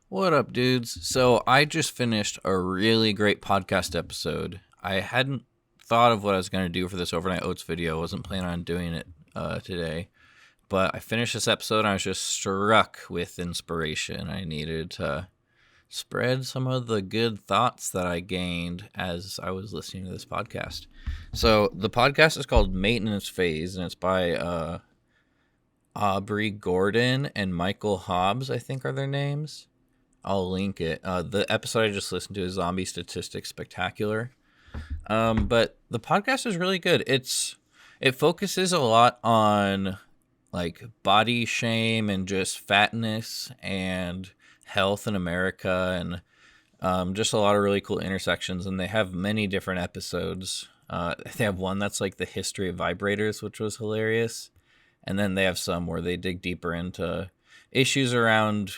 What up, dudes? So I just finished a really great podcast episode. I hadn't thought of what I was going to do for this overnight oats video. I wasn't planning on doing it today. But I finished this episode and I was just struck with inspiration. I needed to spread some of the good thoughts that I gained as I was listening to this podcast. So the podcast is called Maintenance Phase, and it's by Aubrey Gordon and Michael Hobbs, I think are their names. I'll link it. The episode I just listened to is Zombie Statistics Spectacular. But the podcast is really good. It focuses a lot on like body shame and just fatness and health in America, and just a lot of really cool intersections. And they have many different episodes. They have one that's like the history of vibrators, which was hilarious. And then they have some where they dig deeper into issues around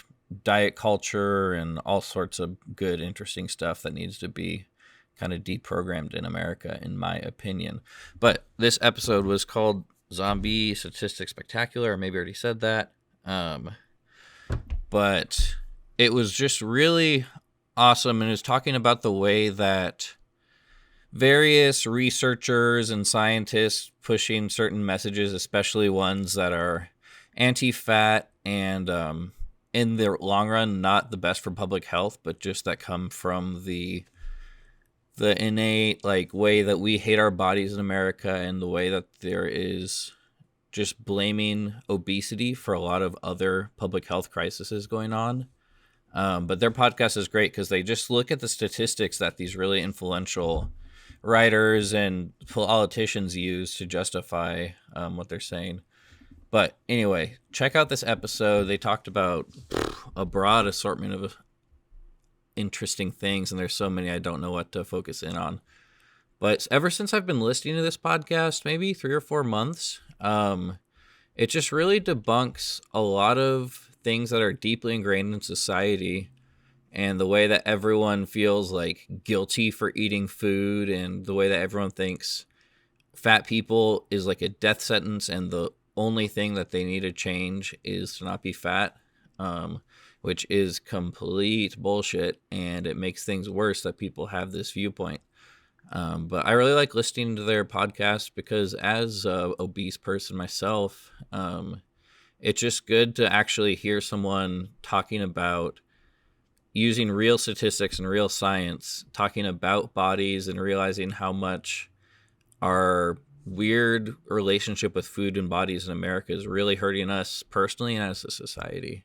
diet culture and all sorts of good, interesting stuff that needs to be kind of deprogrammed in America, in my opinion. But this episode was called Zombie Statistics Spectacular, or maybe I already said that. But it was just really awesome, and it was talking about the way that various researchers and scientists pushing certain messages, especially ones that are anti-fat and in the long run not the best for public health, but just that come from the innate like way that we hate our bodies in America, and the way that there is just blaming obesity for a lot of other public health crises going on. But their podcast is great because they just look at the statistics that these really influential writers and politicians use to justify what they're saying. But anyway, check out this episode. They talked about a broad assortment of interesting things, and there's so many I don't know what to focus in on. But ever since I've been listening to this podcast, maybe 3 or 4 months, it just really debunks a lot of things that are deeply ingrained in society, and the way that everyone feels like guilty for eating food, and the way that everyone thinks fat people is like a death sentence, and the only thing that they need to change is to not be fat, which is complete bullshit, and it makes things worse that people have this viewpoint. But I really like listening to their podcast because as a obese person myself, it's just good to actually hear someone talking about using real statistics and real science, talking about bodies and realizing how much our weird relationship with food and bodies in America is really hurting us personally and as a society.